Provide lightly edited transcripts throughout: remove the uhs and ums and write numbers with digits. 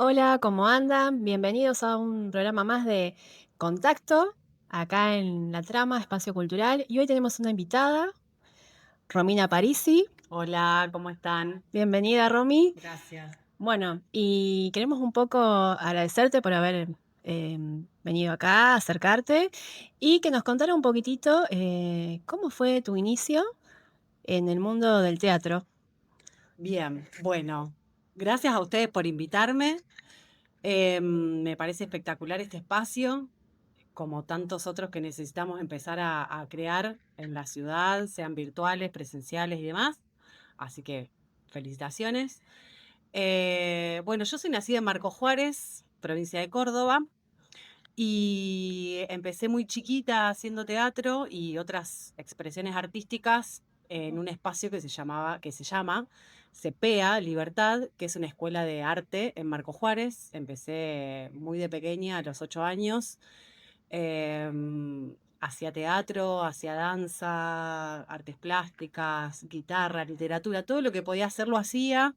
Hola, ¿cómo andan? Bienvenidos a un programa más de Contacto, acá en La Trama, Espacio Cultural. Y hoy tenemos una invitada, Romina Parisi. Hola, ¿cómo están? Bienvenida, Romy. Gracias. Bueno, y queremos un poco agradecerte por haber venido acá, acercarte y que nos contara un poquitito cómo fue tu inicio en el mundo del teatro. Bien, bueno, gracias a ustedes por invitarme. Me parece espectacular este espacio, como tantos otros que necesitamos empezar a crear en la ciudad, sean virtuales, presenciales y demás. Así que felicitaciones. Bueno, yo soy nacida en Marco Juárez, provincia de Córdoba, y empecé muy chiquita haciendo teatro y otras expresiones artísticas en un espacio que se llama CEPEA, Libertad, que es una escuela de arte en Marco Juárez. Empecé muy de pequeña, a los 8 años. Hacía teatro, hacía danza, artes plásticas, guitarra, literatura, todo lo que podía hacer lo hacía.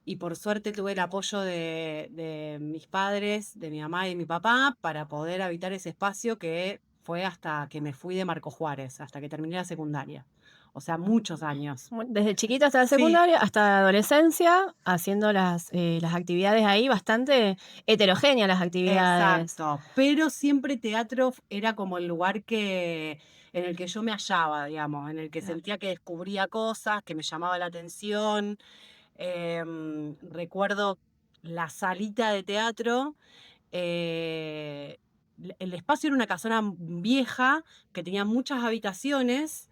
Y por suerte tuve el apoyo de mis padres, de mi mamá y de mi papá, para poder habitar ese espacio que fue hasta que me fui de Marco Juárez, hasta que terminé la secundaria. O sea, muchos años. Desde chiquita hasta la Sí, secundaria, hasta la adolescencia, haciendo las actividades ahí, bastante heterogéneas las actividades. exacto. Pero siempre teatro era como el lugar en el que yo me hallaba, digamos, en el que Claro. sentía que descubría cosas, que me llamaba la atención. Recuerdo la salita de teatro. El espacio era una casona vieja que tenía muchas habitaciones,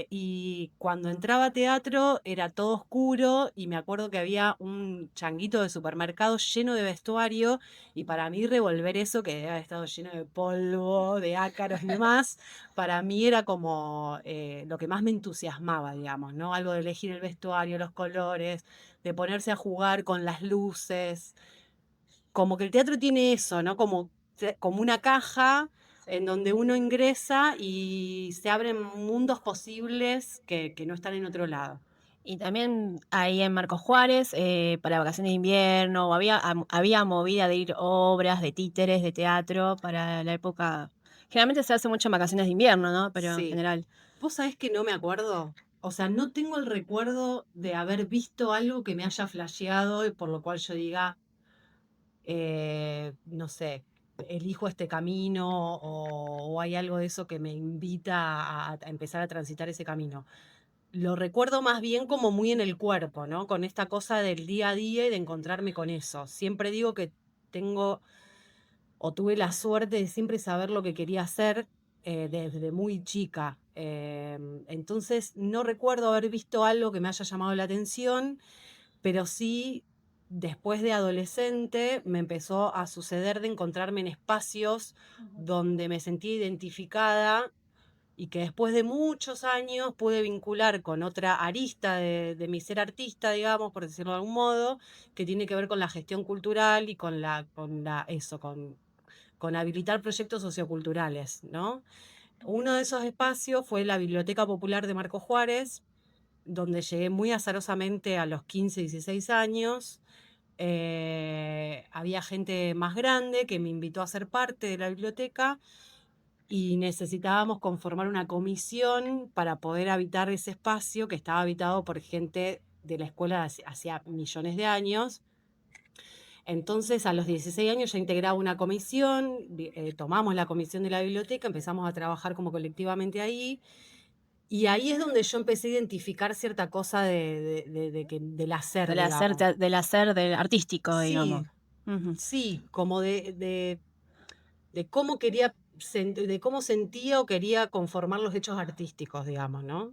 y cuando entraba a teatro era todo oscuro y me acuerdo que había un changuito de supermercado lleno de vestuario y para mí revolver eso que había estado lleno de polvo, de ácaros y demás, para mí era como lo que más me entusiasmaba, digamos, ¿no? Algo de elegir el vestuario, los colores, de ponerse a jugar con las luces. Como que el teatro tiene eso, ¿no? Como una caja en donde uno ingresa y se abren mundos posibles que no están en otro lado. Y también ahí en Marcos Juárez, para vacaciones de invierno, había movida de ir obras, de títeres, de teatro para la época. Generalmente se hace mucho en vacaciones de invierno, ¿no? Pero en Sí. general. ¿Vos sabés que no me acuerdo? O sea, no tengo el recuerdo de haber visto algo que me haya flasheado y por lo cual yo diga, no sé, elijo este camino o hay algo de eso que me invita a empezar a transitar ese camino. Lo recuerdo más bien como muy en el cuerpo, ¿no? Con esta cosa del día a día y de encontrarme con eso. Siempre digo que tengo o tuve la suerte de siempre saber lo que quería hacer desde muy chica. Entonces no recuerdo haber visto algo que me haya llamado la atención, pero sí después de adolescente me empezó a suceder de encontrarme en espacios donde me sentí identificada y que después de muchos años pude vincular con otra arista de mi ser artista, digamos, por decirlo de algún modo, que tiene que ver con la gestión cultural y con habilitar proyectos socioculturales, ¿no? Uno de esos espacios fue la Biblioteca Popular de Marco Juárez, donde llegué muy azarosamente a los 15, 16 años. Había gente más grande que me invitó a ser parte de la biblioteca y necesitábamos conformar una comisión para poder habitar ese espacio que estaba habitado por gente de la escuela hacía millones de años. Entonces, a los 16 años ya integraba una comisión, tomamos la comisión de la biblioteca, empezamos a trabajar como colectivamente ahí, y ahí es donde yo empecé a identificar cierta cosa del hacer, digamos. Del hacer del artístico, digamos. Sí, Ujú. sí, como de cómo de cómo sentía o quería conformar los hechos artísticos, digamos, ¿no?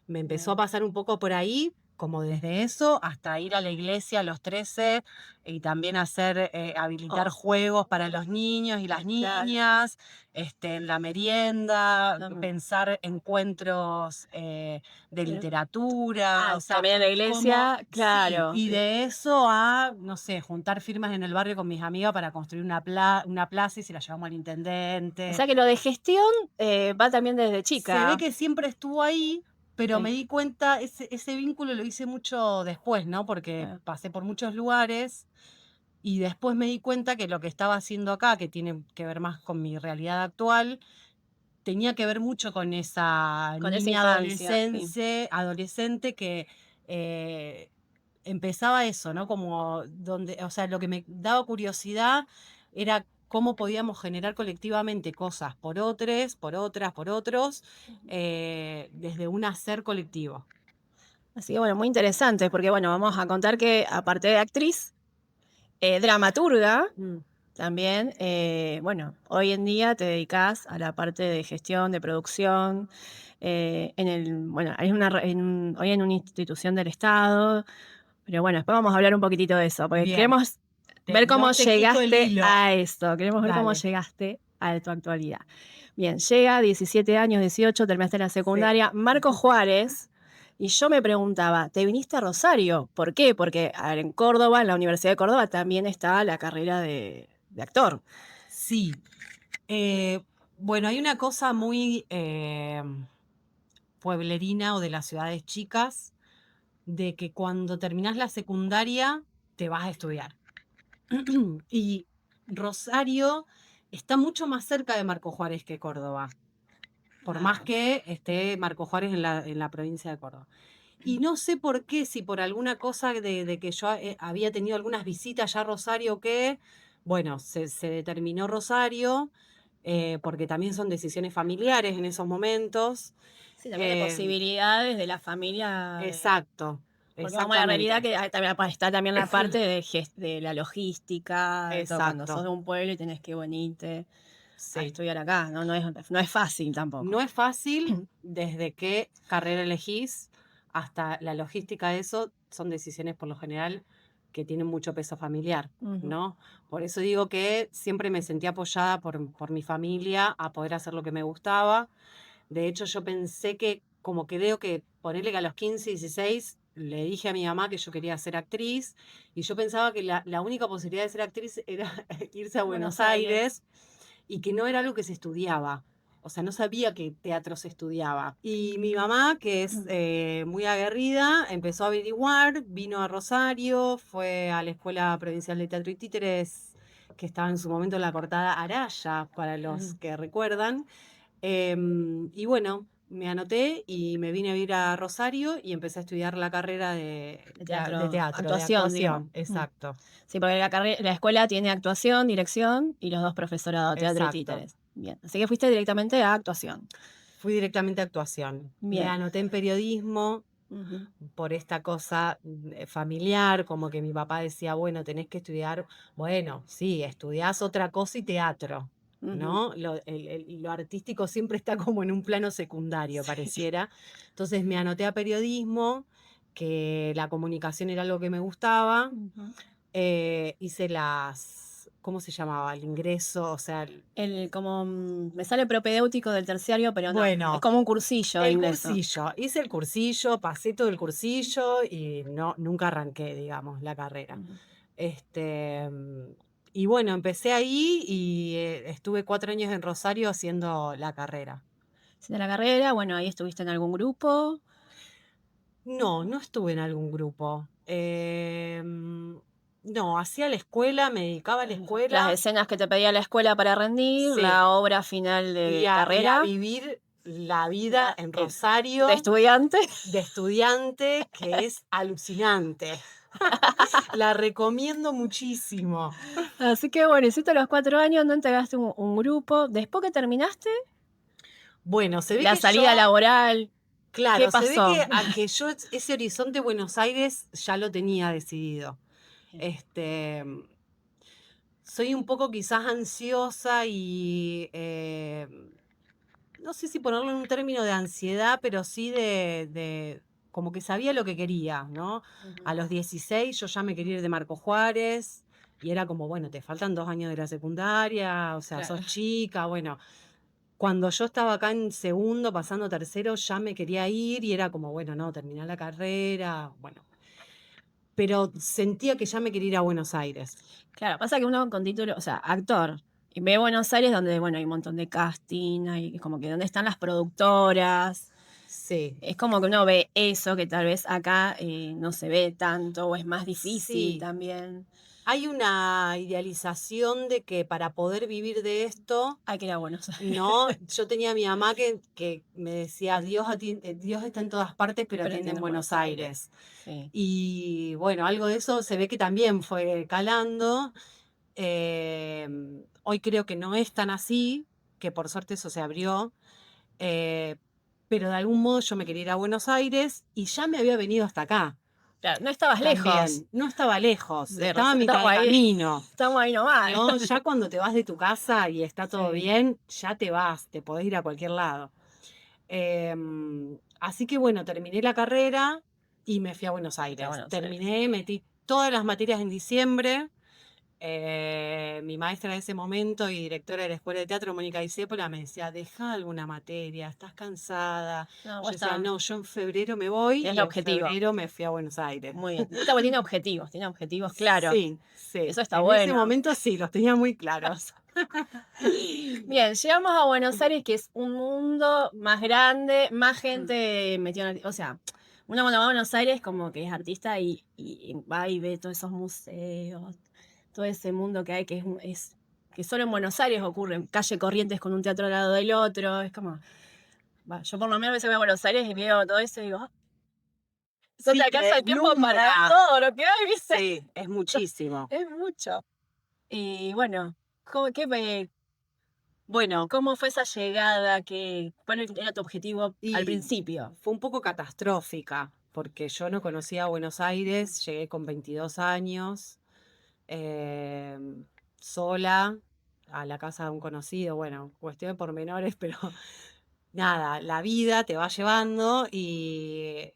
Me empezó a pasar un poco por ahí, como desde eso hasta ir a la iglesia a los 13 y también habilitar Oh, juegos para los niños y las claro. niñas, en la merienda, También. pensar encuentros de literatura, o sea, También en la como, iglesia, sí, claro. y de eso a, no sé, juntar firmas en el barrio con mis amigas para construir una plaza y se la llevamos al O intendente. sea que lo de gestión va también desde Se ve chica. que siempre estuvo ahí, Pero me Sí, di cuenta, ese vínculo lo hice mucho después, ¿no? Porque claro. pasé por muchos lugares y después me di cuenta que lo que estaba haciendo acá, que tiene que ver más con mi realidad actual, tenía que ver mucho con esa Con esa niña infancia, sí. adolescente que eh, empezaba eso, ¿no? Como donde, o sea, lo que me daba curiosidad era cómo podíamos generar colectivamente cosas por otros, por otras, por otros, desde un hacer colectivo. Así que bueno, muy interesante, porque bueno, vamos a contar que aparte de actriz, dramaturga, Mm, también, bueno, hoy en día te dedicas a la parte de gestión, de producción, bueno, hay hoy en una institución del Estado, pero bueno, después vamos a hablar un poquitito de eso, porque bien, queremos ver cómo no te quito el llegaste hilo. a esto, queremos ver cómo Dale. llegaste a tu actualidad. Bien, llega, 17 años, 18, terminaste la Sí. secundaria, Marco Juárez, y yo me preguntaba, ¿te viniste a Rosario? ¿Por qué? Porque a ver, en Córdoba, en la Universidad de Córdoba, también está la carrera de actor. Sí. eh, bueno, hay una cosa muy pueblerina o de las ciudades chicas, de que cuando terminás la secundaria te vas a estudiar. Y Rosario está mucho más cerca de Marco Juárez que Córdoba, por más Ah, que esté Marco Juárez en la provincia de Córdoba. Y no sé por qué, si por alguna cosa de que yo había tenido algunas visitas ya a Rosario, que, bueno, se determinó Rosario, porque también son decisiones familiares en esos momentos. sí, también de Eh, posibilidades de la familia, exacto, porque vamos a la realidad exactamente, que también está también la parte de la logística, de todo, cuando sos exacto, de un pueblo y tenés que venirte a sí. estudiar acá, ¿no? No es fácil tampoco. No es fácil desde qué carrera elegís hasta la logística de eso, son decisiones por lo general que tienen mucho peso familiar, Ujú. ¿no? Por eso digo que siempre me sentí apoyada por mi familia a poder hacer lo que me gustaba. De hecho, yo pensé que, como creo que ponerle que a los 15, 16, le dije a mi mamá que yo quería ser actriz y yo pensaba que la única posibilidad de ser actriz era irse a Buenos Buenos Aires. Aires y que no era algo que se estudiaba. O sea, no sabía que teatro se estudiaba. Y mi mamá, que es muy aguerrida, empezó a averiguar, vino a Rosario, fue a la Escuela Provincial de Teatro y Títeres, que estaba en su momento en la Cortada Araya, para los Ujú. que recuerdan. Y bueno, me anoté y me vine a vivir a Rosario y empecé a estudiar la carrera De de teatro, teatro, de actuación, digamos. actuación. Mm. Exacto, Sí, porque la escuela tiene actuación, dirección y los dos profesorados, teatro y exacto. títeres. Bien, así que fuiste directamente a actuación. Fui directamente a actuación. Me Bien. anoté en periodismo Ujú, por esta cosa familiar, como que mi papá decía, bueno, tenés que estudiar, bueno, sí, estudiás otra cosa y teatro, ujú. ¿no? Lo artístico siempre está como en un plano secundario, Sí. pareciera. Entonces me anoté a periodismo, que la comunicación era algo que me gustaba, Ujú. hice ¿cómo se llamaba? El ingreso, o sea, Como me sale propedéutico del terciario, pero no, es bueno. como un cursillo de El ingreso. cursillo, hice el cursillo, pasé todo el cursillo y no, nunca arranqué, digamos, la carrera. Ujú. Este, y bueno, empecé ahí y estuve 4 años en Rosario haciendo la carrera. Hiciste la carrera, bueno, ahí estuviste en algún grupo. No, no estuve en algún grupo. No, hacía la escuela, me dedicaba a la Las escuela, escenas que te pedía la escuela para rendir, sí, la obra final de y a carrera, vivir la vida la- en eh, de Rosario estudiante. de estudiante, que es alucinante. La recomiendo muchísimo. Así que bueno, hiciste los 4 años, no integraste un grupo. Después que terminaste, Bueno, se ve la que salida yo, laboral, ¿qué claro, se ve pasó? que yo ese horizonte Buenos Aires ya lo tenía decidido. Este, soy un poco quizás ansiosa y no sé si ponerlo en un término de ansiedad, pero sí como que sabía lo que quería, ¿no? Ujú. A los 16 yo ya me quería ir de Marco Juárez y era como, bueno, te faltan 2 años de la secundaria, o sea, Claro. sos chica, bueno. Cuando yo estaba acá en segundo, pasando tercero, ya me quería ir y era como, bueno, no, terminar la carrera, bueno. Pero sentía que ya me quería ir a Buenos Aires. Claro, pasa que uno con título, o sea, actor, y ve Buenos Aires donde, bueno, hay un montón de casting, hay como que donde están las productoras. Sí, Es como que uno ve eso que tal vez acá, no se ve tanto o es más difícil sí. también. Hay una idealización de que para poder vivir de esto, Hay que ir a Buenos Aires, no, yo tenía a mi mamá que me decía, Dios está en todas partes, pero pero atiende en entiendo Buenos Buenos Aires. Aires. Sí. Y bueno, algo de eso se ve que también fue calando. Hoy creo que no es tan así, que por suerte eso se abrió. eh, pero de algún modo yo me quería ir a Buenos Aires y ya me había venido hasta acá. Claro, no estabas lejos. También, no estaba lejos, De estaba a Rosario, mitad estamos de ahí, camino. estamos ahí nomás. ¿No? Ya cuando te vas de tu casa y está todo Sí, bien, ya te vas, te podés ir a cualquier lado. Así que bueno, terminé la carrera y me fui a Buenos fuiste a Aires. Buenos Aires. Terminé, metí todas las materias en diciembre. Mi maestra de ese momento y directora de la Escuela de Teatro, Mónica Discépola, me decía, deja alguna materia, estás cansada. No, Yo vos decía, está, no, yo en febrero me voy tienes y el en objetivo. febrero me fui a Buenos Aires. Muy bien. Está, bueno, tiene objetivos claros. Sí, sí. Eso está En ese bueno. momento sí, los tenía muy claros. Bien, llegamos a Buenos Aires, que es un mundo más grande, más gente metida en o sea, uno cuando va a Buenos Aires como que es artista y va y ve todos esos museos, todo ese mundo que hay, que que solo en Buenos Aires ocurre, calle Corrientes con un teatro al lado del otro, es como, yo por lo menos a veces voy a Buenos Aires y veo todo eso y digo, "Ah, no te Sí, te alcanza el tiempo para ver deslumbra. todo lo que hay, ¿viste? Sí, es muchísimo. Es mucho. Y bueno, Bueno, ¿cómo fue esa llegada? ¿Cuál era tu objetivo al y principio? fue un poco catastrófica, porque yo no conocía Buenos Aires, llegué con 22 años, em, sola, a la casa de un conocido, bueno, cuestión de pormenores, pero nada, la vida te va llevando y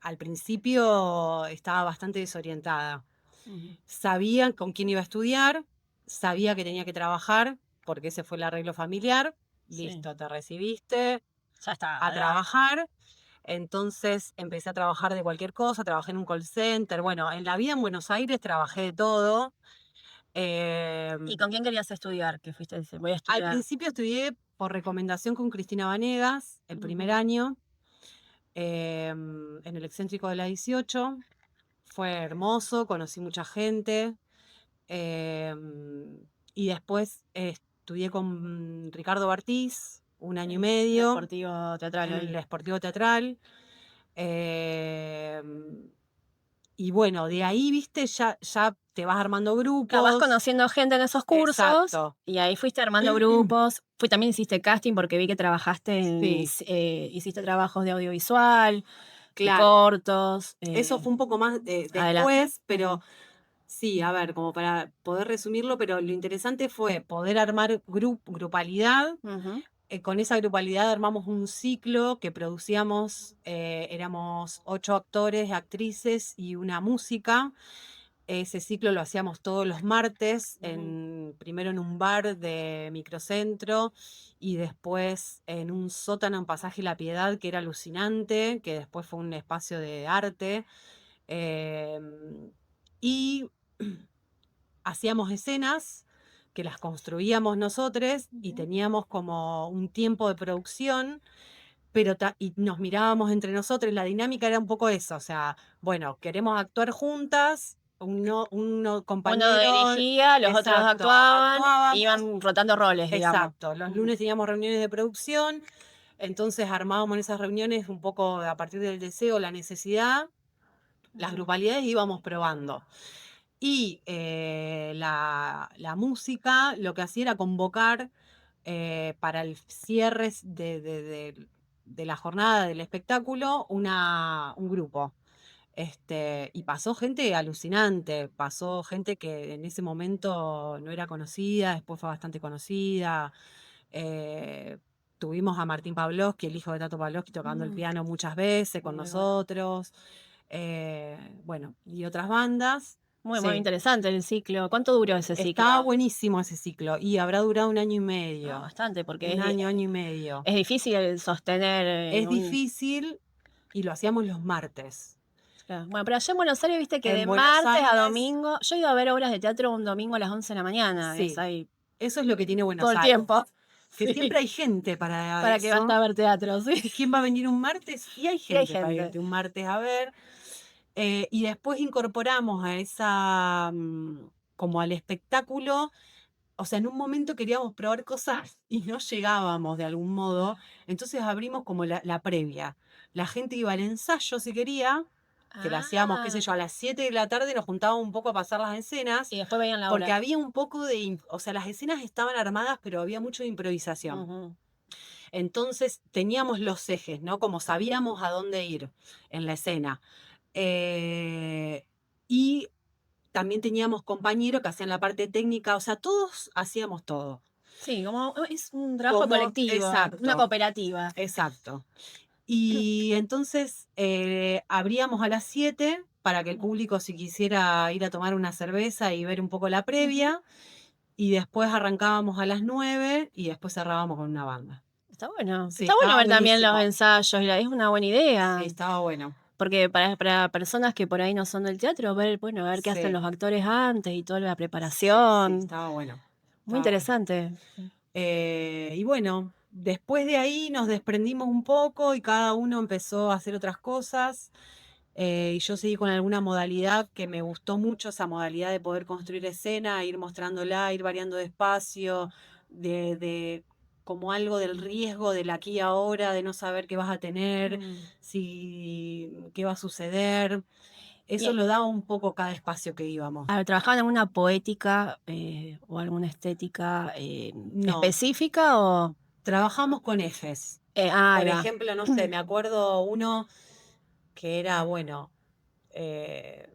al principio estaba bastante desorientada. Ujú. Sabía con quién iba a estudiar, sabía que tenía que trabajar, porque ese fue el arreglo familiar. Sí, Listo, te recibiste, ya está. a trabajar. Entonces empecé a trabajar de cualquier cosa, trabajé en un call center. Bueno, en la vida en Buenos Aires trabajé de todo. ¿Y Em, con quién querías estudiar? Que fuiste, dice, voy a Al estudiar. principio estudié por recomendación con Cristina Vanegas, el primer Ujú. año, en el excéntrico de la 18. Fue hermoso, conocí mucha gente. Y después estudié con Ricardo Bartiz un año y El medio Deportivo Teatral en el ahí. Sportivo Teatral. em, y bueno, de ahí, viste, ya te vas armando Claro, vas grupos. conociendo gente en esos cursos Exacto. y ahí fuiste armando grupos. También hiciste casting porque vi que trabajaste Sí, hiciste trabajos de audiovisual, de claro. cortos. Eso fue un poco más Adelante. después, pero sí, a ver, como para poder resumirlo, pero lo interesante fue poder armar grupalidad. Ujú. Con esa grupalidad armamos un ciclo que producíamos, éramos 8 actores, actrices y una música. Ese ciclo lo hacíamos todos los martes, Ujú. primero en un bar de microcentro y después en un sótano en Pasaje La Piedad, que era alucinante, que después fue un espacio de arte. em, y hacíamos escenas que las construíamos nosotros y Ujú. teníamos como un tiempo de producción, pero y nos mirábamos entre nosotros. La dinámica era un poco eso, o sea, bueno, queremos actuar juntas, uno Uno compañero, dirigía, los otros exacto, actuaban, actuábamos, iban rotando roles, digamos. exacto. Los Ujú. lunes teníamos reuniones de producción, entonces armábamos en esas reuniones un poco a partir del deseo, la necesidad, las Ujú. grupalidades íbamos probando. Y la música lo que hacía era convocar para el cierre de la jornada del espectáculo un grupo. Y pasó gente alucinante, pasó gente que en ese momento no era conocida, después fue bastante conocida. eh, Tuvimos a Martín Pavlovsky, el hijo de Tato Pavlovsky, tocando el Mm, piano muchas veces con muy bueno. nosotros. Bueno, y otras bandas. Muy, muy Sí, interesante el ciclo. ¿Cuánto duró ese ciclo? estaba buenísimo ese ciclo y habrá durado un año y Ah, medio. bastante, porque Un año, año y medio. es difícil sostener Es difícil y lo hacíamos los martes. claro. Bueno, pero allá en Buenos Aires, viste que En de Buenos martes a Aires, domingo, yo he ido a ver obras de teatro un domingo a las 11 de la mañana, es sí, ahí eso es lo que tiene todo Buenos el Aires. tiempo. que Sí, siempre hay gente para para que vaya eso. a ver teatro, sí. ¿Quién va a venir un martes? Y hay Y hay gente para gente. irte un martes a ver. Y después incorporamos a esa, como al espectáculo, o sea, en un momento queríamos probar cosas y no llegábamos de algún modo, entonces abrimos como la previa. La gente iba al ensayo si quería, que lo hacíamos, qué sé Ah, yo, a las 7 de la tarde nos juntábamos un poco a pasar las escenas, y después veían la porque obra. había un poco de, o sea, las escenas estaban armadas, pero había mucho de improvisación. Ujú. Entonces teníamos los ejes, ¿no? Como sabíamos a dónde ir en la escena. Eh, y también teníamos compañeros que hacían la parte técnica, o sea, todos hacíamos todo. Sí, como es un trabajo Como, colectivo, una exacto, cooperativa. exacto. Y entonces abríamos a las 7 para que el público si quisiera ir a tomar una cerveza y ver un poco la Ujú. previa, y después arrancábamos a las 9 y después cerrábamos con una banda. Sí, Está bueno estaba ver también los buenísimo. ensayos, es una buena Sí, idea, estaba bueno. porque para personas que por ahí no son del teatro, ver, bueno, ver qué hacen Sí, los actores antes y toda la sí, sí, preparación, estaba bueno. muy Estaba bueno. interesante. Y bueno, después de ahí nos desprendimos un poco y cada uno empezó a hacer otras cosas. Y yo seguí con alguna modalidad que me gustó mucho, esa modalidad de poder construir escena, ir mostrándola, ir variando de espacio, de como algo del riesgo del aquí y ahora, de no saber qué vas a tener, Mm. si qué va a suceder. Eso Y, lo daba un poco cada espacio que íbamos. a ver, ¿trabajaban en alguna poética o alguna estética No, específica o...? trabajamos con ejes. Ahí Por va. ejemplo, no sé, me acuerdo uno que era, bueno, eh,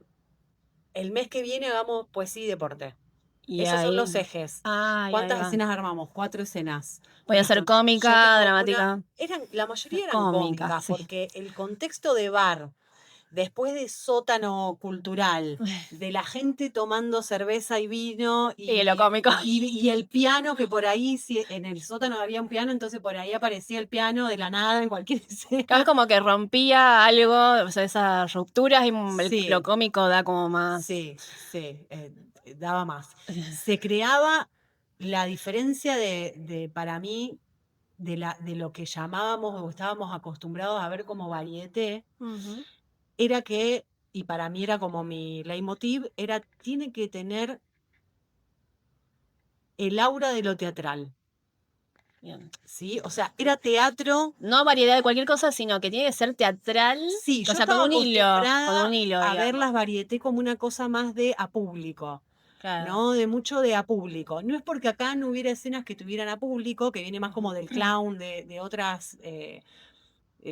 el mes que viene hagamos poesía y deporte. Y Esos son ahí, los ejes. ahí ¿Cuántas va. escenas armamos? 4 escenas. Voy a ser Listo. Yo cómica, tengo una. dramática. La mayoría eran Cómica, cómicas, sí. porque el contexto de bar, después de sótano cultural, de la gente tomando cerveza y vino Y lo cómico. y el piano, que por ahí, si en el sótano había un piano, entonces por ahí aparecía el piano de la nada en cualquier Claro, es escena. como que rompía algo, o sea, esas rupturas y lo Sí, cómico da como más. sí, sí, daba más. Se creaba la diferencia para mí, de lo que llamábamos o estábamos acostumbrados a ver como varieté, Ujú. era que, y para mí era como mi leitmotiv, era tiene que tener el aura de lo teatral, Bien. ¿sí? O sea, era teatro. No variedad de cualquier cosa, sino que tiene que ser teatral, Sí, o yo sea, estaba con un acostumbrada hilo, a ver digamos. las varietés como una cosa más de a público. Claro. ¿No? De mucho de a público. No es porque acá no hubiera escenas que tuvieran a público, que viene más como del clown, de otras,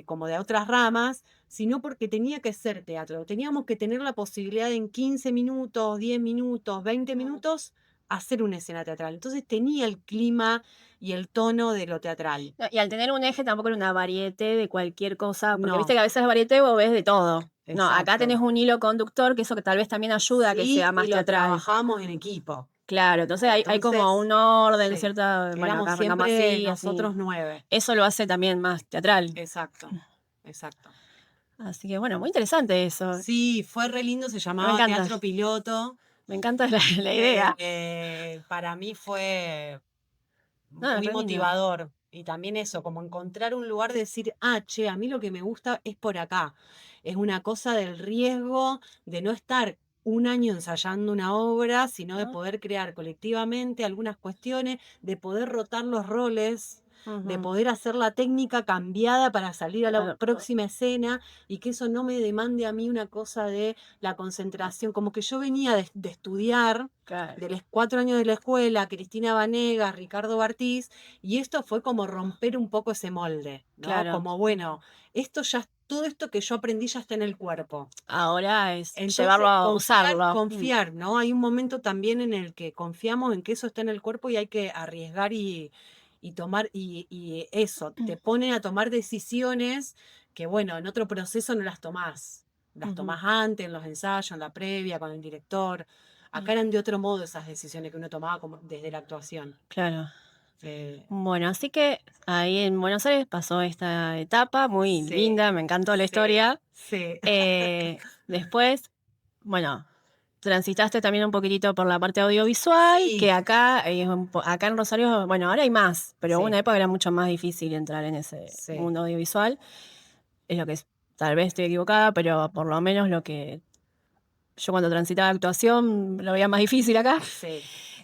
como de otras ramas, sino porque tenía que ser teatro. Teníamos que tener la posibilidad de en 15 minutos, 10 minutos, 20 Mm. minutos, hacer una escena teatral. Entonces tenía el clima y el tono de lo teatral. No, y al tener un eje tampoco era una varieté de cualquier cosa, porque viste No, que a veces la varieté vos ves de todo. No, acá tenés exacto. un hilo conductor, que eso que tal vez también ayuda a que sea Sí, y más lo teatral. trabajamos en equipo. Claro, entonces hay como Entonces, un orden, sí, cierta, bueno, éramos acá arrancamos siempre así, así. nosotros 9. Eso lo hace también más teatral. Exacto, exacto. Así que bueno, muy interesante eso. Sí, fue re lindo, se Me llamaba encanta, Teatro Piloto. me encanta la idea. Para mí fue No, muy re lindo. motivador. Y también eso, como encontrar un lugar de decir, ah, che, a mí lo que me gusta es por acá. Es una cosa del riesgo de no estar un año ensayando una obra, sino de ¿No? poder crear colectivamente algunas cuestiones, de poder rotar los roles, de Ujú. poder hacer la técnica cambiada para salir a la Claro, próxima escena y que eso no me demande a mí una cosa de la concentración. Como que yo venía de estudiar claro, de los 4 años de la escuela, Cristina Vanegas, Ricardo Bartiz, y esto fue como romper un poco ese molde, ¿no? claro. Como, bueno, todo esto que yo aprendí ya está en el cuerpo. Ahora es llevarlo Entonces, a confiar, usarlo. confiar, ¿no? Hay un momento también en el que confiamos en que eso está en el cuerpo y hay que arriesgar y tomar, y eso, te pone a tomar decisiones que, bueno, en otro proceso no las tomás. Las Ujú. tomás antes, en los ensayos, en la previa, con el director. Acá eran de otro modo esas decisiones que uno tomaba como desde la actuación. Claro. Eh, Bueno, así que ahí en Buenos Aires pasó esta etapa muy sí, linda, me encantó la sí, historia. sí. Después, bueno, transitaste también un poquitito por la parte audiovisual, que Sí, acá, acá en Rosario, bueno, ahora hay más, pero hubo una sí, época era mucho más difícil entrar en ese sí, mundo audiovisual. Es lo que es, tal vez estoy equivocada, pero por lo menos lo que yo cuando transitaba actuación lo veía más difícil acá. sí.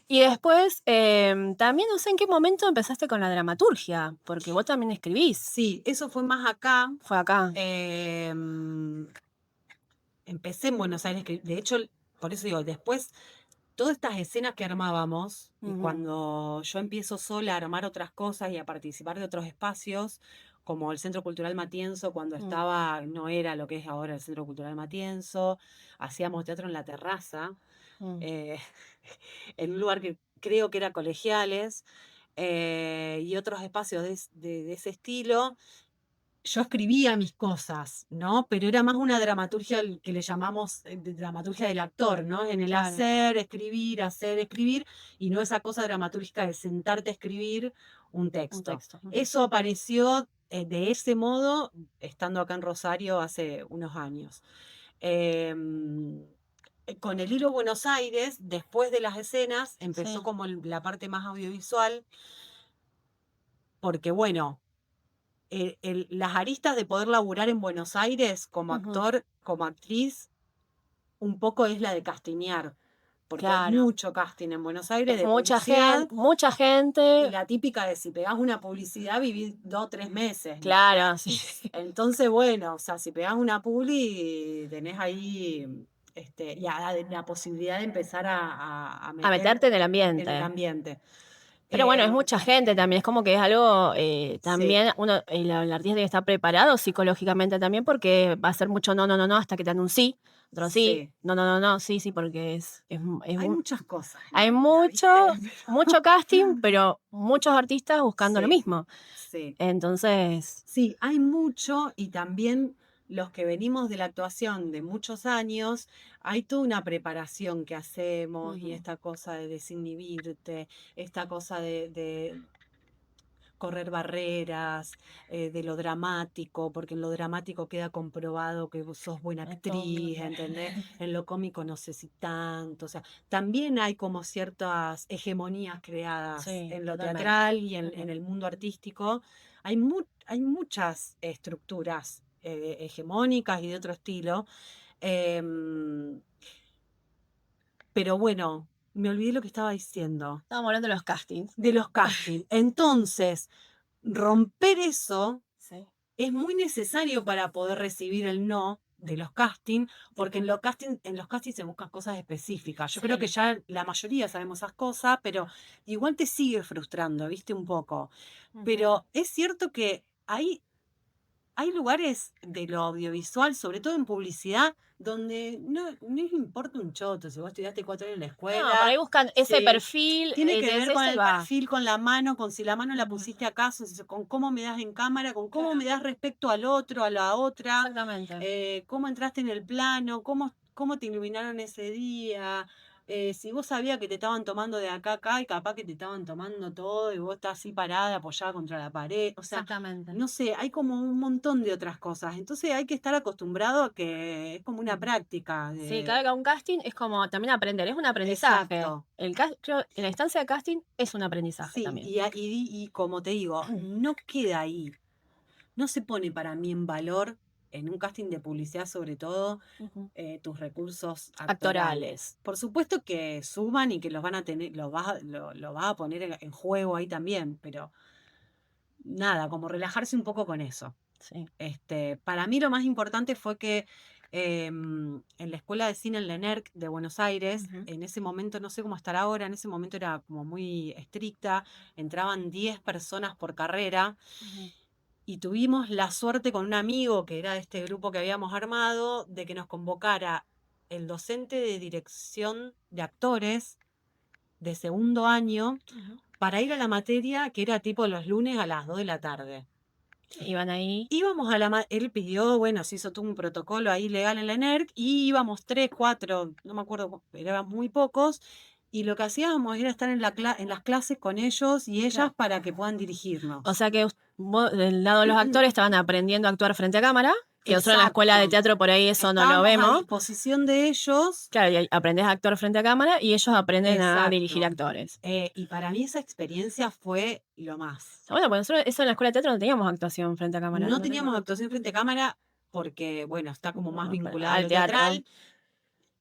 Y después, también no sé en qué momento empezaste con la dramaturgia, porque vos también escribís. Sí, eso fue más acá. Fue acá. em, Empecé en Buenos Aires, que de hecho, por eso digo, después todas estas escenas que armábamos, y Ujú, cuando yo empiezo sola a armar otras cosas y a participar de otros espacios, como el Centro Cultural Matienzo, cuando mm, estaba, no era lo que es ahora el Centro Cultural Matienzo, hacíamos teatro en la terraza, mm. eh, en un lugar que creo que era Colegiales, y otros espacios de ese estilo. Yo escribía mis cosas, ¿no? Pero era más una dramaturgia que le llamamos de dramaturgia del actor, ¿no? En el Claro, hacer, escribir, y no esa cosa dramatúrgica de sentarte a escribir un un texto. texto. Ujú. Eso apareció de ese modo estando acá en Rosario hace unos años. Em, con el Hilo Buenos Aires, después de las escenas, empezó Sí. como la parte más audiovisual, porque bueno, las aristas de poder laburar en Buenos Aires como Ujú. actor, como actriz, un poco es la de castinear, porque hay Claro. mucho casting en Buenos Aires de Mucha publicidad, gente, mucha y gente. la típica de si pegás una publicidad vivís 2 o 3 meses. Claro, sí. Entonces, bueno, o sea, si pegás una publi, tenés ahí ya la posibilidad de empezar a A meter meterte en el en el ambiente. ambiente. Pero bueno, es Em, mucha gente también, es como que es algo, sí, también uno, el artista tiene que estar preparado psicológicamente también porque va a ser mucho no, no, no, no, hasta que te dan un sí, otro sí, sí. no, no, no, no, sí, sí, porque Hay muchas cosas en hay la vida, ¿viste? mucho casting, pero muchos artistas buscando lo Sí, mismo. sí. Entonces, Sí, hay mucho y también los que venimos de la actuación de muchos años, hay toda una preparación que hacemos y ujú, esta cosa de desinhibirte, esta cosa de correr barreras, de lo dramático, porque en lo dramático queda comprobado que vos sos buena actor. actriz, ¿entendés? En lo cómico no sé si tanto, o sea, también hay como ciertas hegemonías creadas Sí, en lo totalmente. teatral y en Ujú, el mundo artístico. Hay muchas estructuras hegemónicas y de otro estilo, em, pero bueno, me olvidé lo que estaba diciendo, estábamos hablando de los castings. de los castings. Entonces, romper eso Sí, es muy necesario para poder recibir el no de los castings, porque en los castings se buscan cosas específicas. Yo creo que sí. ya la mayoría sabemos esas cosas, pero igual te sigue frustrando, ¿viste? Un poco. Ujú, Pero es cierto que hay lugares de lo audiovisual, sobre todo en publicidad, donde no les importa un choto si vos estudiaste 4 años en la no, por ahí escuela. buscan ese Sí, perfil, tiene que ver con ese el va. perfil, con la mano, con si la mano la Ujú, pusiste acaso, con cómo me das en cámara, con cómo claro, me das respecto al otro, a la otra, exactamente. cómo entraste en el plano, cómo te iluminaron ese día, si vos sabías que te estaban tomando de acá a acá y capaz que te estaban tomando todo y vos estás así parada, apoyada contra la pared, o sea, Exactamente. no sé, hay como un montón de otras cosas. Entonces hay que estar acostumbrado a que es como una Ujú. práctica Sí, cada vez que hago un casting es como también aprender, es un aprendizaje. Exacto. Creo, en la instancia de casting es un aprendizaje Sí, también. y como te digo, no queda ahí. No se pone para mí en valor, en un casting de publicidad sobre todo, Ujú. tus recursos Actorales. actorales. Por supuesto que suman y que los van a tener, lo vas a poner en juego ahí también, pero nada, como relajarse un poco con eso. Sí. Para mí lo más importante fue que en la Escuela de Cine en la ENERC de Buenos Aires, Ujú, en ese momento, no sé cómo estará ahora, en ese momento era como muy estricta, entraban 10 personas por carrera ujú. y tuvimos la suerte con un amigo que era de este grupo que habíamos armado, de que nos convocara el docente de dirección de actores de segundo año Ujú. para ir a la materia que era tipo los lunes a las 2 de la tarde. Iban ahí. Íbamos él pidió, bueno, se hizo todo un protocolo ahí legal en la ENERC y íbamos 3, 4, no me acuerdo, eran muy pocos, y lo que hacíamos era estar en las clases con ellos y ellas Claro. para que puedan O dirigirnos. sea que vos, del lado de los actores, estaban aprendiendo a actuar frente a cámara Que nosotros en la escuela de Exacto. teatro por ahí eso no lo Estábamos a vemos. disposición de ellos. Claro, y ahí aprendés a actuar frente a cámara y ellos aprenden a dirigir Exacto. actores. Y para mí esa experiencia fue lo más. Está bueno, porque nosotros eso en la escuela de teatro no teníamos actuación frente a cámara, No no teníamos teníamos actuación frente a cámara porque, bueno, está como más vinculada a al lo teatro. teatral.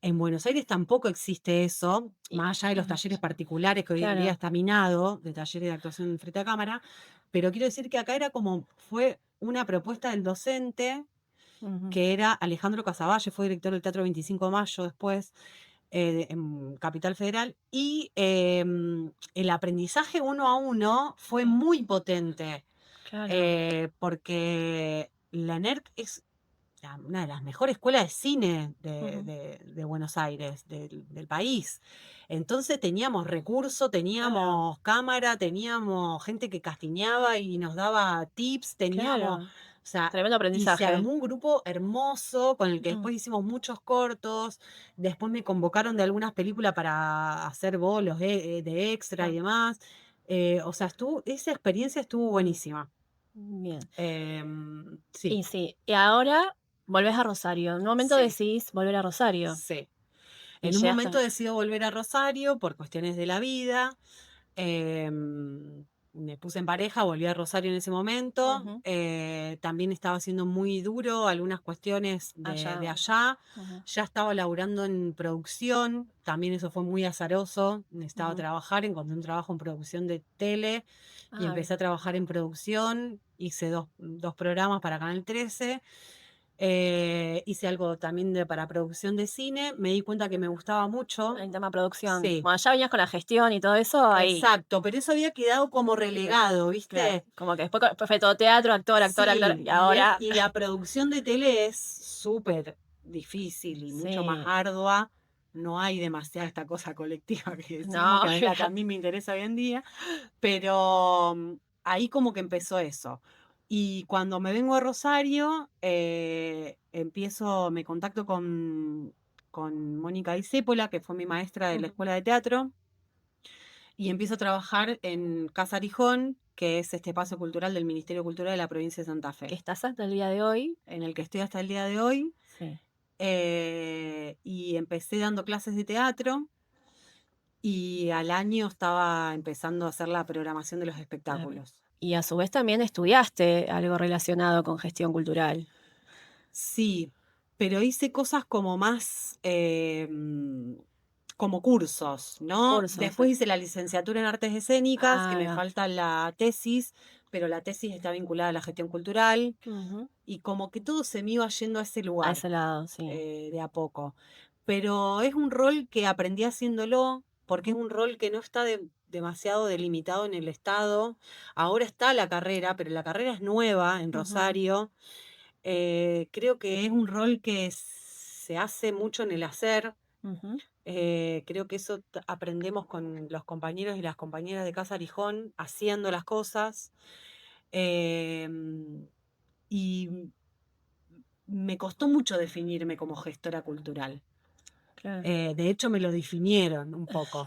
En Buenos Aires tampoco existe eso, Y más allá de los talleres particulares que hoy en día claro. está minado, de talleres de actuación frente a cámara, pero quiero decir que acá era como, fue una propuesta del docente, Ujú. que era Alejandro Casavalle, fue director del Teatro 25 de Mayo después, en Capital Federal, y el aprendizaje uno a uno fue muy potente, Claro. porque la NERC es una de las mejores escuelas de cine Ujú. de Buenos Aires, del país. Entonces teníamos recursos, Claro, teníamos cámara, teníamos gente que castiñaba y nos daba tips, teníamos, o claro. sea, Tremendo y se aprendizaje. armó un grupo hermoso con el que Mm. después hicimos muchos cortos, después me convocaron de algunas películas para hacer bolos de extra y Ah, demás. O sea, esa experiencia estuvo buenísima. bien. Sí, Y sí, y ahora volvés a Rosario. En un momento sí, decís volver a Rosario. sí. Y En un llegaste. momento decido volver a Rosario por cuestiones de la vida. Me puse en pareja, volví a Rosario en ese momento. Ujú. También estaba siendo muy duro algunas cuestiones de Allá. allá. Ujú, Ya estaba laburando en producción, también eso fue muy azaroso. Necesitaba ujú. trabajar, encontré un trabajo en producción de tele y Ah, empecé a trabajar en producción. Hice dos programas para Canal 13. Hice algo también para producción de cine. Me di cuenta que me gustaba mucho. en tema producción. Sí, Bueno, ya venías con la gestión y todo eso ahí. exacto, pero eso había quedado como relegado, Claro. ¿viste? Como que después fue todo teatro, actor, actor, actor. Sí, Y ahora. y la producción de tele es súper difícil y mucho más Sí. ardua. No hay demasiada esta cosa colectiva que decimos, No, que es la que a mí me interesa hoy en día, pero ahí como que empezó eso. Y cuando me vengo a Rosario, me contacto con Mónica Discépola, que fue mi maestra de la ujú. escuela de teatro, y empiezo a trabajar en Casa Arijón, que es este espacio cultural del Ministerio de Cultura de la provincia de Santa Que Fe, estás hasta el día de hoy. en el que estoy hasta el día de hoy. Sí. Y empecé dando clases de teatro y al año estaba empezando a hacer la programación de los Ah, espectáculos. y a su vez también estudiaste algo relacionado con gestión cultural. Sí, pero hice cosas como más, como cursos, ¿no? Cursos. Después hice la licenciatura en artes escénicas, que Ah, ahí me va. falta la tesis, pero la tesis está vinculada a la gestión cultural Ujú. y como que todo se me iba yendo a ese A lugar, ese lado, sí. de a poco. Pero es un rol que aprendí haciéndolo, porque es Ujú, un rol que no está demasiado delimitado en el Estado. Ahora está la carrera, pero la carrera es nueva en ujú, Rosario. Creo que es un rol que se hace mucho en el hacer. ujú. Creo que eso aprendemos con los compañeros y las compañeras de Casa Arijón haciendo las cosas. Em, y me costó mucho definirme como gestora cultural. Claro. De hecho, me lo definieron un poco.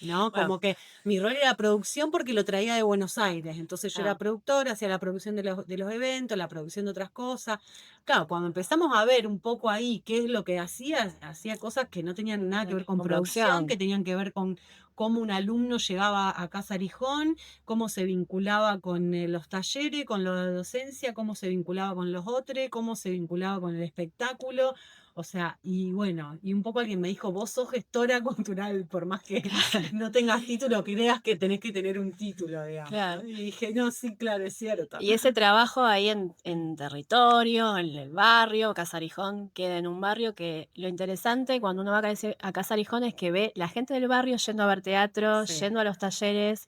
¿No? Bueno, Como que mi rol era producción porque lo traía de Buenos Aires. Entonces yo era ah, productora, hacía la producción de los eventos, la producción de otras cosas. Claro, cuando empezamos a ver un poco ahí qué es lo que hacía cosas que no tenían nada que ver con con producción, producción. que tenían que ver con cómo un alumno llegaba a Casa Arijón, cómo se vinculaba con los talleres, con la docencia, cómo se vinculaba con los otros, cómo se vinculaba con el espectáculo. O sea, y bueno, y un poco alguien me dijo, vos sos gestora cultural, por más que no tengas título, creas que tenés que tener un título, digamos, ¿no? Claro. Y dije, no, sí, claro, es cierto. Y ese trabajo ahí en territorio, en el barrio, Casarijón queda en un barrio que lo interesante cuando uno va a Casarijón es que ve la gente del barrio yendo a ver teatro, Sí, yendo a los talleres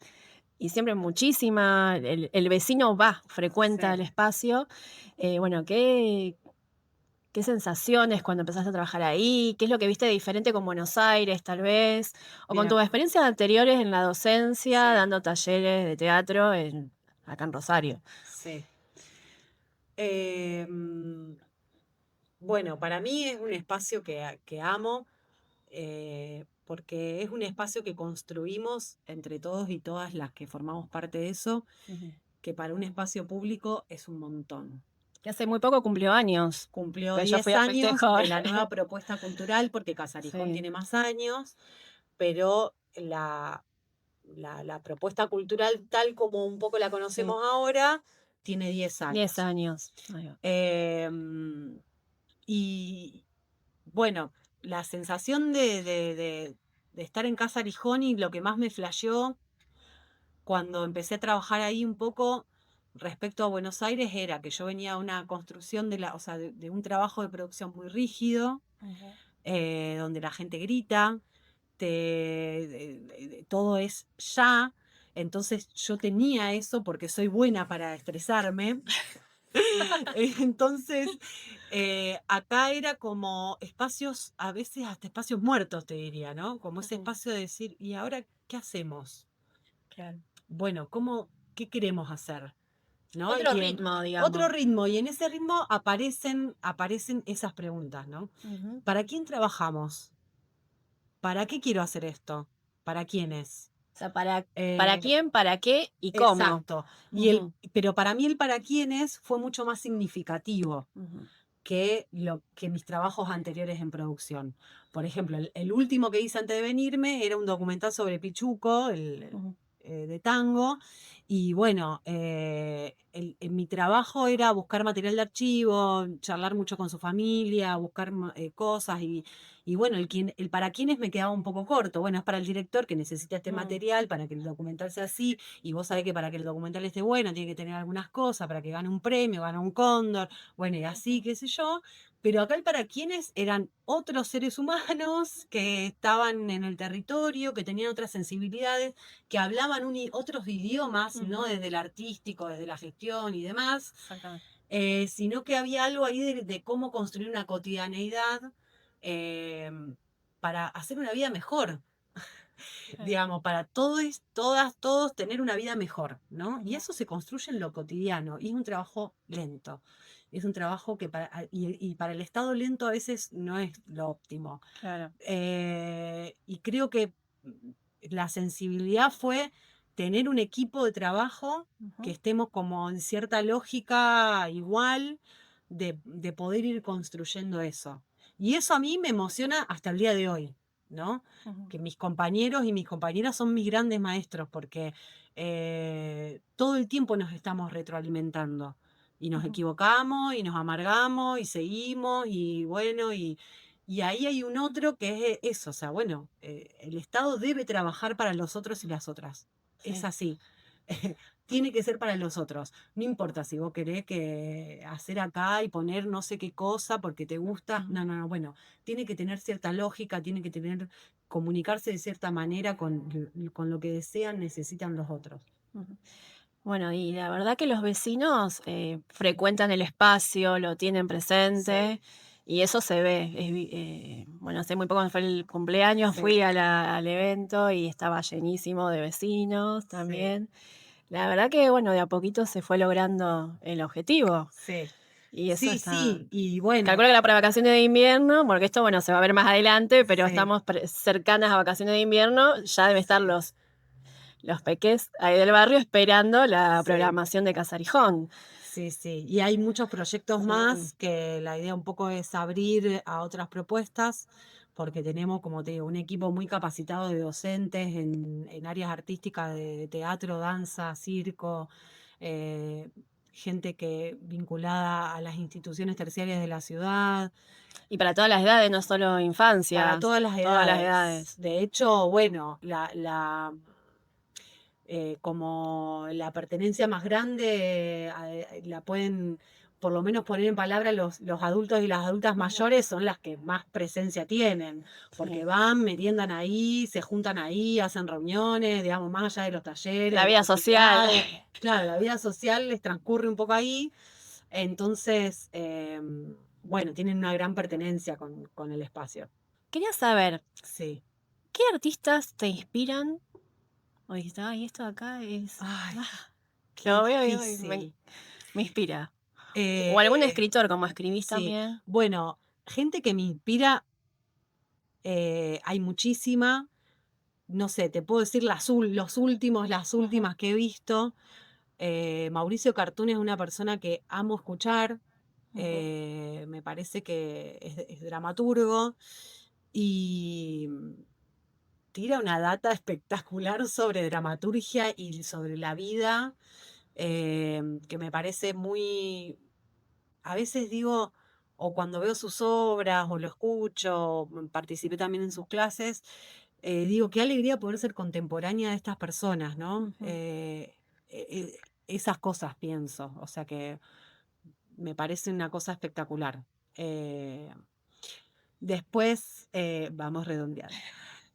y siempre muchísima, el vecino va, frecuenta el sí. espacio. Bueno, ¿qué sensaciones cuando empezaste a trabajar ahí? ¿Qué es lo que viste de diferente con Buenos Aires, tal vez? O con Mira, tus experiencias anteriores en la docencia, sí, dando talleres de teatro acá en Rosario. sí. Em, bueno, para mí es un espacio que amo, porque es un espacio que construimos entre todos y todas las que formamos parte de eso, Ujú. que para un espacio público es un montón. Que hace muy poco cumplió años, Cumplió que yo fui 10 a años festejar. de la nueva propuesta cultural, porque Casarijón Sí, tiene más años, pero la propuesta cultural tal como un poco la sí, conocemos ahora, tiene 10 10 años. años. Ahí va. Em, y bueno, la sensación de estar en Casa Arijón y lo que más me flasheó cuando empecé a trabajar ahí un poco respecto a Buenos Aires era que yo venía de una construcción o sea, de un trabajo de producción muy rígido, Ujú. donde la gente grita, todo es ya. Entonces yo tenía eso porque soy buena para estresarme. Entonces, acá era como espacios, a veces hasta espacios muertos, te diría, ¿no? Como ese Ujú. espacio de decir, ¿y ahora qué hacemos? Claro. Bueno, ¿qué queremos hacer? ¿No? Otro ritmo, Otro digamos. ritmo, y en ese ritmo aparecen esas preguntas, ¿no? Ujú. ¿Para quién trabajamos? ¿Para qué quiero hacer esto? ¿Para quiénes? O sea, ¿para Eh, quién, para qué y cómo? exacto. Ujú, Pero para mí el para quiénes fue mucho más significativo ujú, que mis trabajos anteriores en producción. Por ejemplo, el último que hice antes de venirme era un documental sobre Pichuco, ujú, de tango, y bueno, en mi trabajo era buscar material de archivo, charlar mucho con su familia, buscar cosas, y bueno, el para quiénes me quedaba un poco corto. Bueno, es para el director que necesita este mm, material para que el documental sea así, y vos sabés que para que el documental esté bueno tiene que tener algunas cosas, para que gane un premio, gane un cóndor, bueno, y así, ujú, qué sé yo. Pero acá el para quienes eran otros seres humanos que estaban en el territorio, que tenían otras sensibilidades, que hablaban otros idiomas, no ujú, desde el artístico, desde la gestión y demás, exactamente. sino que había algo ahí de cómo construir una cotidianeidad eh, para hacer una vida mejor, Claro, digamos, para todos, todas, todos tener una vida mejor, ¿no? Y ujú, eso se construye en lo cotidiano y es un trabajo lento. Es un trabajo que y para el estado lento a veces no es lo óptimo. claro, Y creo que la sensibilidad fue tener un equipo de trabajo que ujú, estemos como en cierta lógica igual de poder ir construyendo eso. Y eso a mí me emociona hasta el día de hoy, ¿no? ujú, Que mis compañeros y mis compañeras son mis grandes maestros porque todo el tiempo nos estamos retroalimentando y nos ujú, equivocamos y nos amargamos y seguimos y bueno, y ahí hay un otro que es eso, o sea, bueno, el Estado debe trabajar para los otros y las otras. Es sí, así. Tiene que ser para los otros. No importa si vos querés que hacer acá y poner no sé qué cosa porque te gusta. ujú, No, no, no. Bueno, tiene que tener cierta lógica, tiene que tener, comunicarse de cierta manera con lo que desean, necesitan los otros. ujú. Bueno, y la verdad que los vecinos frecuentan el espacio, lo tienen Sí, presente y eso se ve. Bueno, hace muy poco fue el cumpleaños, sí, fui al evento y estaba llenísimo de vecinos sí, también. La verdad que, bueno, de a poquito se fue logrando el objetivo sí. y eso Sí, está. sí. Y bueno, Calculo que para vacaciones de invierno, porque esto, bueno, se va a ver más adelante, pero sí, estamos cercanas a vacaciones de invierno, ya deben estar sí, los peques ahí del barrio esperando la sí. programación de Casarijón. Sí, sí, y hay muchos proyectos Sí, más que la idea un poco es abrir a otras propuestas, porque tenemos, como te digo, un equipo muy capacitado de docentes en áreas artísticas de teatro, danza, circo, eh, gente que vinculada a las instituciones terciarias de la ciudad, y para todas las edades, no solo para infancias, todas las todas las edades. edades. De hecho, bueno, como la pertenencia más grande la pueden por lo menos poner en palabras los adultos y las adultas Ujú, mayores son las que más presencia tienen, porque sí. van, meriendan ahí, se juntan ahí, hacen reuniones, digamos, más allá de los talleres, La de las vida social. actividades. Claro, la vida social les transcurre un poco ahí, entonces, bueno, tienen una gran pertenencia con el espacio. Quería saber, Sí. ¿qué artistas te inspiran? O dijiste, ay, esto de acá es. Ay, Ah, qué lo veo y difícil. me inspira. O algún Eh, escritor, como escribís Sí, también. bueno, gente que me inspira, hay muchísima. No sé, te puedo decir las Ujú, últimas que he visto. Mauricio Cartún es una persona que amo escuchar. Ujú. Me parece que es dramaturgo y tira una data espectacular sobre dramaturgia y sobre la vida, que me parece muy, a veces digo, o cuando veo sus obras o lo escucho, participé también en sus clases, digo, qué alegría poder ser contemporánea de estas personas, ¿no? Ujú. Esas cosas pienso, o sea que me parece una cosa espectacular. Eh, Después, vamos redondeando.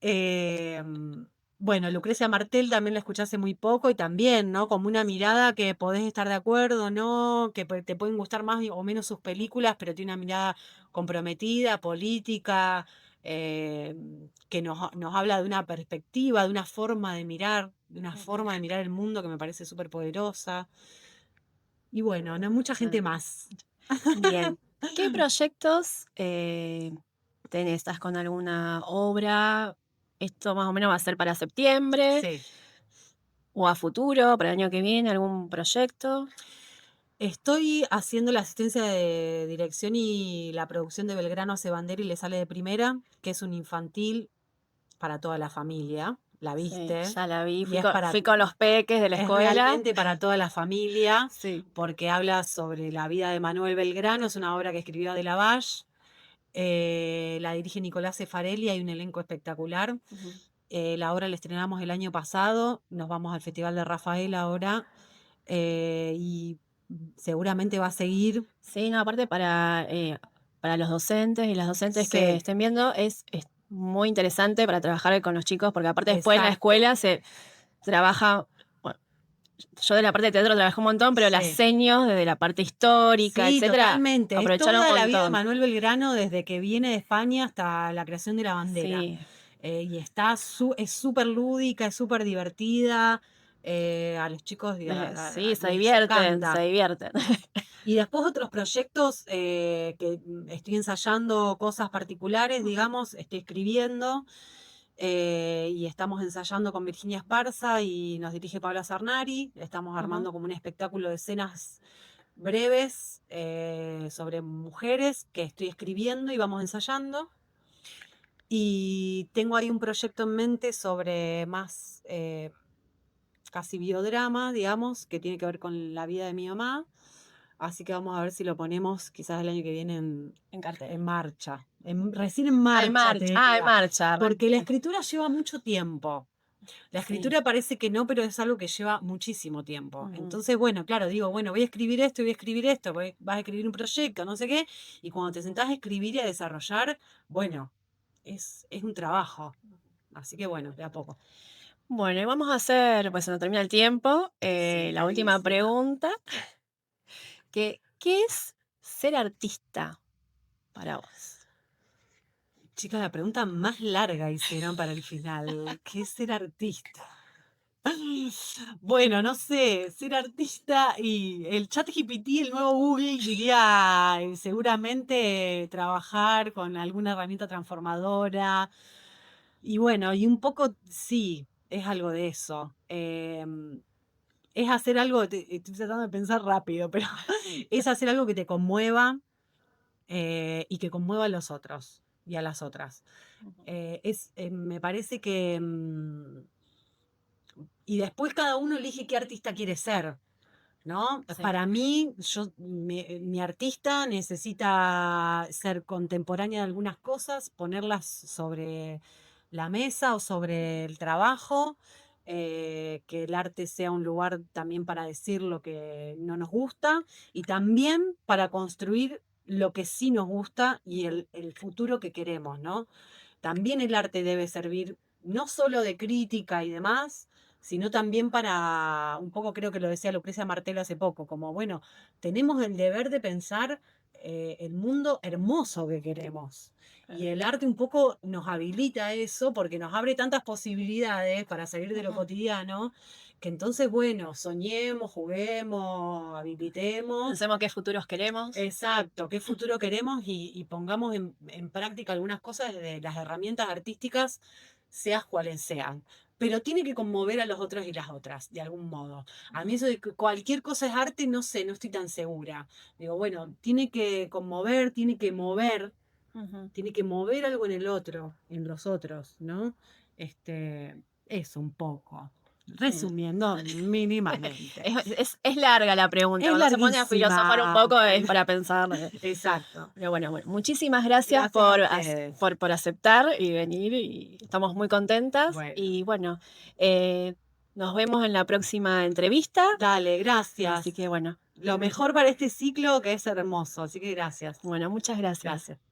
Em, bueno, Lucrecia Martel también la escuché hace muy poco y también, ¿no? Como una mirada que podés estar de acuerdo, ¿no? Que te pueden gustar más o menos sus películas, pero tiene una mirada comprometida, política, que nos habla de una perspectiva, de una forma de mirar, de una Ujú. forma de mirar el mundo que me parece súper poderosa. Y bueno, no mucha gente Ah, más. bien. ¿Qué proyectos tenés? ¿Estás con alguna obra? ¿Esto más o menos va a ser para septiembre Sí. o a futuro, para el año que viene, algún proyecto? Estoy haciendo la asistencia de dirección y la producción de Belgrano hace bandera y le sale de primera, que es un infantil para toda la familia. ¿La Sí, viste? ya la vi. Y es para, Fui con los peques de la es escuela. realmente para toda la familia, Sí. porque habla sobre la vida de Manuel Belgrano. Es una obra que escribió de Lavalle. La dirige Nicolás Cefarelli, hay un elenco espectacular. Ujú. La obra la estrenamos el año pasado, nos vamos al Festival de Rafael ahora, y seguramente va a seguir. Sí, no, aparte para los docentes y las docentes que Sí, estén viendo, es muy interesante para trabajar con los chicos, porque aparte después en la exacto. escuela se trabaja, bueno, yo de la parte de teatro trabajé un montón, pero las Sí, seños, desde la parte histórica, sí, etcétera, totalmente. Es aprovecharon un toda la vida de montón. Manuel Belgrano desde que viene de España hasta la creación de la bandera. Sí, Y es súper lúdica, es súper divertida. A los chicos sí, se les divierten, se encanta. divierten. Y después otros proyectos, que estoy ensayando cosas particulares, digamos, estoy escribiendo, y estamos ensayando con Virginia Esparza y nos dirige Paula Sarnari. Estamos Ujú. armando como un espectáculo de escenas breves, sobre mujeres que estoy escribiendo y vamos ensayando. Y tengo ahí un proyecto en mente sobre más, casi biodrama, digamos, que tiene que ver con la vida de mi mamá. Así que vamos a ver si lo ponemos quizás el año que viene En cartel. en marcha. Recién en Ah, en marcha, te marcha, en diría. marcha, Porque la escritura lleva mucho tiempo. La sí. escritura parece que no, pero es algo que lleva muchísimo tiempo. Ujú. Entonces, bueno, claro, digo, bueno, voy a escribir esto, voy a escribir esto, vas a escribir un proyecto, no sé qué. Y cuando te sentás a escribir y a desarrollar, bueno, es un trabajo. Así que bueno, de a poco. Bueno, y vamos a hacer, pues se nos termina el tiempo, Sí, la última bravísima. pregunta, ¿qué es ser artista para vos? Chicas, la pregunta más larga hicieron para el final. ¿Qué es ser artista? Bueno, no sé, ser artista y el chat GPT, el nuevo Google, diría, seguramente trabajar con alguna herramienta transformadora. Y bueno, y un poco sí, es algo de eso. Es hacer algo, estoy tratando de pensar rápido, pero es hacer algo que te conmueva, y que conmueva a los otros y a las otras. Ujú. Me parece que, y después cada uno elige qué artista quiere ser, ¿no? Sí. Para mí, mi artista necesita ser contemporánea de algunas cosas, ponerlas sobre la mesa o sobre el trabajo, que el arte sea un lugar también para decir lo que no nos gusta y también para construir lo que sí nos gusta y Ujú. el futuro que queremos, ¿no? También el arte debe servir no solo de crítica y demás, sino también para, un poco creo que lo decía Lucrecia Martel hace poco, como bueno, tenemos el deber de pensar, el mundo hermoso que queremos. Y Claro. el arte un poco nos habilita eso porque nos abre tantas posibilidades para salir de lo Ujú. cotidiano, que entonces, bueno, soñemos, juguemos, habilitemos. Pensemos qué futuros queremos. Exacto, qué futuro queremos y pongamos en práctica algunas cosas de las herramientas artísticas, seas cuales sean. pero tiene que conmover a los otros y las otras, de algún modo. A mí eso de que cualquier cosa es arte, no sé, no estoy tan segura. Digo, bueno, tiene que conmover, Ujú. tiene que mover algo en el otro, en los otros, ¿no? Eso un poco. Sí. Resumiendo mínimamente. Es larga la pregunta, Es cuando se pone a filosofar un larguísima. poco es para pensar. Exacto. Pero bueno, muchísimas gracias Gracias a ustedes. por aceptar y venir, y estamos muy contentas. Bueno, Y bueno, eh, nos vemos en la próxima entrevista. dale, Así gracias. que bueno, Lo mejor para este ciclo que es hermoso, así que gracias. muchas gracias. Gracias.